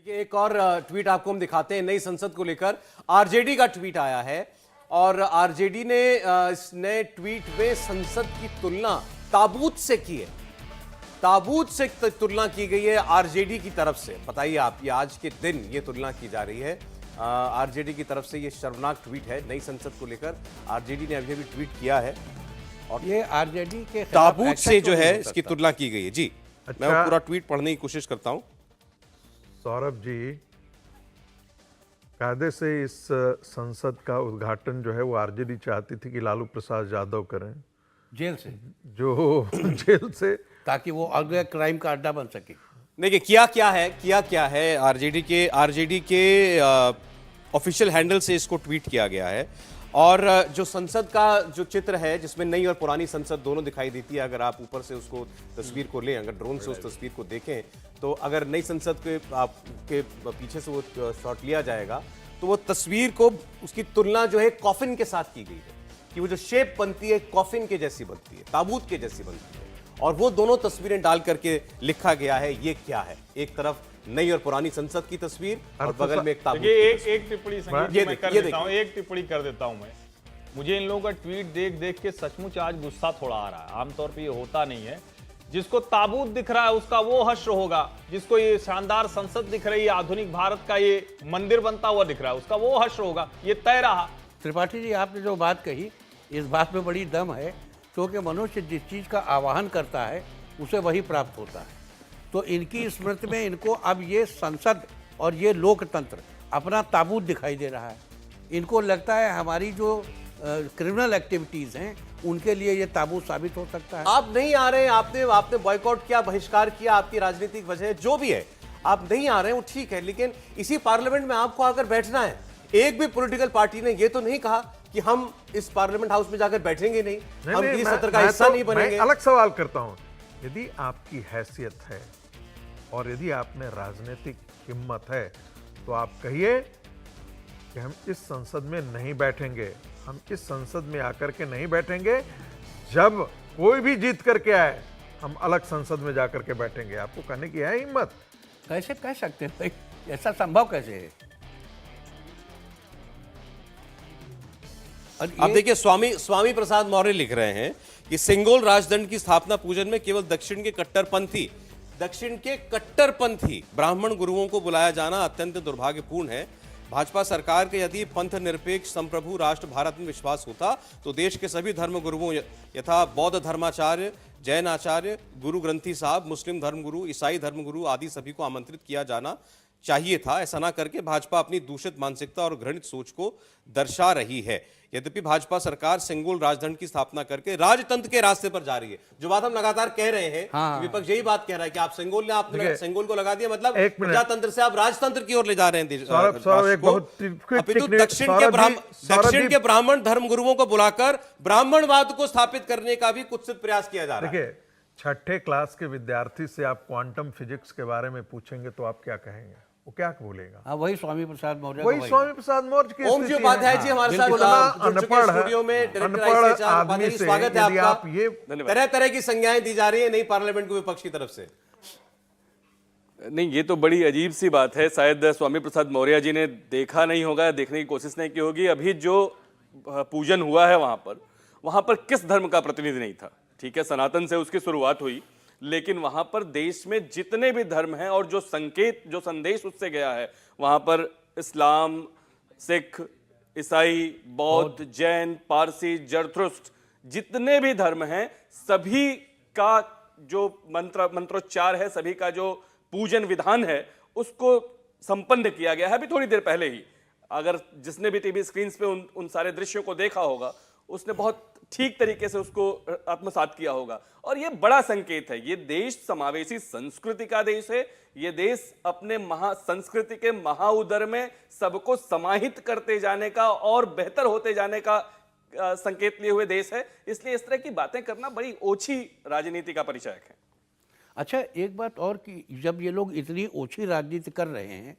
देखिए एक और ट्वीट आपको हम दिखाते हैं। नई संसद को लेकर आरजेडी का ट्वीट आया है और आरजेडी ने इस नए ट्वीट में संसद की तुलना ताबूत से की है। ताबूत से तुलना की गई है आरजेडी की तरफ से। बताइए आप, ये आज के दिन ये तुलना की जा रही है आरजेडी की तरफ से। ये शर्मनाक ट्वीट है नई संसद को लेकर। आरजेडी ने अभी ट्वीट किया है और ये आरजेडी के ताबूत से जो है इसकी तुलना की गई है। जी अच्छा, मैं पूरा ट्वीट पढ़ने की कोशिश करता हूं। सौरभ जी, कायदे से इस संसद का उद्घाटन जो है वो आरजेडी चाहती थी कि लालू प्रसाद यादव करें, जेल से, जो जेल से, ताकि वो अगले क्राइम का अड्डा बन सके। देखिए किया क्या है आरजेडी के ऑफिशियल हैंडल से इसको ट्वीट किया गया है। और जो संसद का जो चित्र है जिसमें नई और पुरानी संसद दोनों दिखाई देती है, अगर आप ऊपर से उसको तस्वीर को लें, अगर ड्रोन से उस तस्वीर को देखें, तो अगर नई संसद के आपके पीछे से वो शॉट लिया जाएगा तो वो तस्वीर को उसकी तुलना जो है कॉफिन के साथ की गई है कि वो जो शेप बनती है कॉफिन के जैसी बनती है, ताबूत के जैसी बनती है। और वो दोनों तस्वीरें डाल करके लिखा गया है ये क्या है। एक तरफ नई और पुरानी संसद की तस्वीर और बगल में एक ताबूत। एक टिप्पणी संगीत जी मैं कर देता हूं, एक टिप्पणी कर देता हूं मैं। मुझे इन लोगों का ट्वीट देख देख के सचमुच आज गुस्सा थोड़ा आ रहा है। आमतौर पे ये होता नहीं है। जिसको ताबूत दिख रहा है उसका वो हश्र होगा, जिसको ये शानदार संसद दिख रही है, आधुनिक भारत का ये मंदिर बनता हुआ दिख रहा है, उसका वो हश्र होगा। ये तय रहा। त्रिपाठी जी, आपने जो बात कही इस बात में बड़ी दम है, क्योंकि मनुष्य जिस चीज़ का आवाहन करता है उसे वही प्राप्त होता है। तो इनकी स्मृति में इनको अब ये संसद और ये लोकतंत्र अपना ताबूत दिखाई दे रहा है। इनको लगता है हमारी जो क्रिमिनल एक्टिविटीज़ हैं उनके लिए ये ताबूत साबित हो सकता है। आप नहीं आ रहे हैं, आपने बॉयकॉट किया, बहिष्कार किया, आपकी राजनीतिक वजह जो भी है, आप नहीं आ रहे हैं वो ठीक है, लेकिन इसी पार्लियामेंट में आपको आकर बैठना है। एक भी पॉलिटिकल पार्टी ने ये तो नहीं कहा कि हम इस पार्लियामेंट हाउस में जाकर बैठेंगे नहीं, हम किसी सत्र का हिस्सा नहीं बनेंगे। मैं अलग सवाल करता हूं, यदि आपकी हैसियत है और यदि आप में राजनीतिक हिम्मत है तो आप कहिए कि हम इस संसद में नहीं बैठेंगे, हम इस संसद में आकर के नहीं बैठेंगे। जब कोई भी जीत करके आए हम अलग संसद में जाकर के बैठेंगे। आपको कहने की है हिम्मत? कैसे कह सकते हैं भाई, ऐसा संभव कैसे है? अब देखिए स्वामी प्रसाद मौर्य लिख रहे हैं कि सिंगोल राजदंड की स्थापना पूजन में केवल दक्षिण के कट्टरपंथी ब्राह्मण गुरुओं को बुलाया जाना अत्यंत दुर्भाग्यपूर्ण है। भाजपा सरकार के यदि पंथ निरपेक्ष संप्रभु राष्ट्र भारत में विश्वास होता तो देश के सभी धर्म गुरुओं यथा बौद्ध धर्माचार्य, जैन आचार्य, गुरु ग्रंथी साहब, मुस्लिम धर्मगुरु, ईसाई धर्मगुरु आदि सभी को आमंत्रित किया जाना चाहिए था। ऐसा ना करके भाजपा अपनी दूषित मानसिकता और घृणित सोच को दर्शा रही है। यद्यपि भाजपा सरकार सिंगोल राजदंड की स्थापना करके राजतंत्र के रास्ते पर जा रही है। जो बात हम लगातार कह रहे हैं, हाँ। विपक्ष यही बात कह रहा है कि आप आपने सिंगोल को लगा दिया, मतलब प्रजातंत्र से आप राजतंत्र की ओर ले जा रहे हैं। दक्षिण के ब्राह्मण धर्म गुरुओं को बुलाकर ब्राह्मणवाद को स्थापित करने का भी कुत्सित प्रयास किया जा रहा है। देखिए, छठे क्लास के विद्यार्थी से आप क्वांटम फिजिक्स के बारे में पूछेंगे तो आप क्या कहेंगे? वो क्या बोलेगा? हाँ, वही स्वामी प्रसाद मौर्य, वही स्वामी प्रसाद मौर्य की ओम जी उपाध्याय जी हमारे साथ अनपढ़ स्टूडियो में अनपढ़ आदमी से स्वागत है यदि आपका। आप ये तरह तरह की संज्ञाएं दी जा रही है नई पार्लियामेंट को विपक्ष की तरफ से। नहीं, ये तो बड़ी अजीब सी बात है। शायद स्वामी प्रसाद मौर्य जी ने देखा नहीं होगा, देखने की कोशिश नहीं की होगी। अभी जो पूजन हुआ है वहां पर किस धर्म का प्रतिनिधि नहीं था? ठीक है, सनातन से उसकी शुरुआत हुई, लेकिन वहां पर देश में जितने भी धर्म हैं और जो संदेश उससे गया है, वहां पर इस्लाम, सिख, ईसाई, बौद्ध, जैन, पारसी, जरथुस्त्र, जितने भी धर्म हैं सभी का जो मंत्रोच्चार है, सभी का जो पूजन विधान है, उसको संपन्न किया गया है अभी थोड़ी देर पहले ही। अगर जिसने भी टीवी स्क्रीन पे उन सारे दृश्यों को देखा होगा, उसने बहुत ठीक तरीके से उसको आत्मसात किया होगा। और ये बड़ा संकेत है। ये देश समावेशी संस्कृति का देश है। ये देश अपने संस्कृति के महाउदर में सबको समाहित करते जाने का और बेहतर होते जाने का संकेत लिए हुए देश है। इसलिए इस तरह की बातें करना बड़ी ओछी राजनीति का परिचायक है। अच्छा, एक बात और कि जब ये लोग इतनी ओछी राजनीति कर रहे हैं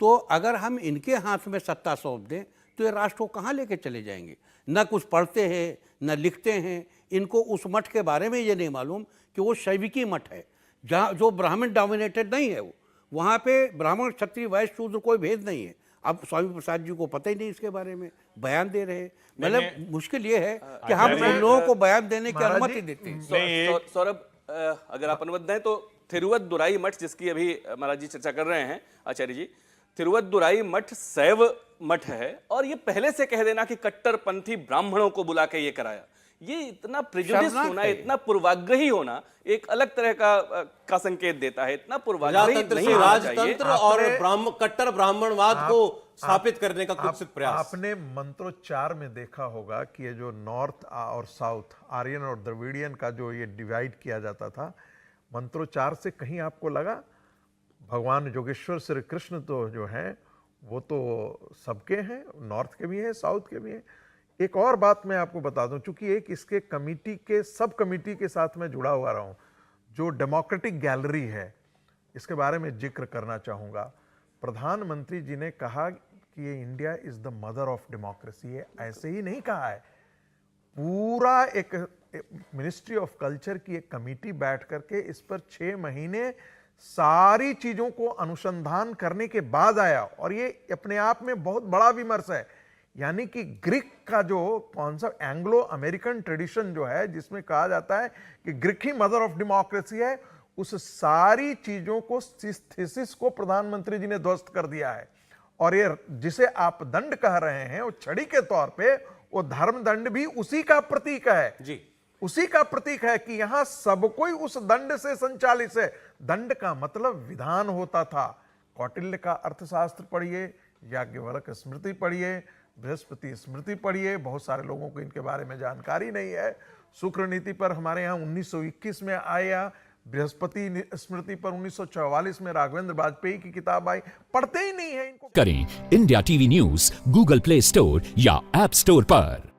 तो अगर हम इनके हाथ में सत्ता सौंप दें तो ये राष्ट्र को कहाँ लेके चले जाएंगे? न कुछ पढ़ते हैं न लिखते हैं। इनको उस मठ के बारे में ये नहीं मालूम कि वो शैविकी मठ है, जहाँ जो ब्राह्मण डोमिनेटेड नहीं है। वहाँ पे ब्राह्मण क्षत्रिय वैश्य शूद्र कोई भेद नहीं है। अब स्वामी प्रसाद जी को पता ही नहीं इसके बारे में, बयान दे रहे हैं। मतलब मुश्किल ये है कि हम उन लोगों को बयान देने की अनुमति देते हैं। सौरभ, अगर आप अनुमति दें तो थिरुवदुराई मठ, जिसकी अभी महाराज जी चर्चा कर रहे हैं, आचार्य जी, थिरुवदुराई मठ शैव मठ है और ये पहले से कह देना कि कट्टरपंथी ब्राह्मणों को बुला के ये कराया, ये इतना प्रेजुडिस होना, इतना पूर्वाग्रही होना एक अलग तरह का संकेत देता है। इतना पूर्वाग्रही नहीं होना चाहिए। राजतंत्र और कट्टर ब्राह्मणवाद को स्थापित करने का कुत्सित प्रयास। आपने मंत्रोच्चार में देखा होगा कि ये जो नॉर्थ और साउथ, आर्यन और द्रविडियन का जो ये डिवाइड किया जाता था, मंत्रोच्चार से कहीं आपको लगा? भगवान योगेश्वर श्री कृष्ण तो जो हैं वो तो सबके हैं, नॉर्थ के भी हैं, साउथ के भी हैं। एक और बात मैं आपको बता दूं, चूंकि एक इसके कमेटी के सब कमेटी के साथ मैं जुड़ा हुआ रहा हूं, जो डेमोक्रेटिक गैलरी है, इसके बारे में जिक्र करना चाहूँगा। प्रधानमंत्री जी ने कहा कि ये India is the mother of democracy. ये ऐसे ही नहीं कहा है, पूरा एक मिनिस्ट्री ऑफ कल्चर की एक कमेटी बैठ करके इस पर 6 महीने सारी चीज़ों को अनुसंधान करने के बाद आया। और ये अपने आप में बहुत बड़ा विमर्श है। यानी कि ग्रीक का जो कॉन्सेप्ट, एंग्लो अमेरिकन ट्रेडिशन जो है, जिसमें कहा जाता है कि Greek he mother of democracy है, उस सारी चीजों को, थीसिस को प्रधानमंत्री जी ने ध्वस्त कर दिया है। और ये जिसे आप दंड कह रहे हैं, वो छड़ी के तौर पे, वो धर्म दंड भी उसी का प्रतीक है जी, उसी का प्रतीक है कि यहां सब कोई उस दंड से संचालित है। दंड का मतलब विधान होता था। कौटिल्य का अर्थशास्त्र पढ़िए, याज्ञवल्क्य स्मृति पढ़िए, बृहस्पति स्मृति पढ़िए, बहुत सारे लोगों को इनके बारे में जानकारी नहीं है। शुक्र नीति पर हमारे यहाँ 1921 में आया, बृहस्पति स्मृति पर 1944 में राघवेंद्र वाजपेयी की किताब आई, पढ़ते ही नहीं है इनको। करें India TV news Google play store या ऐप स्टोर पर।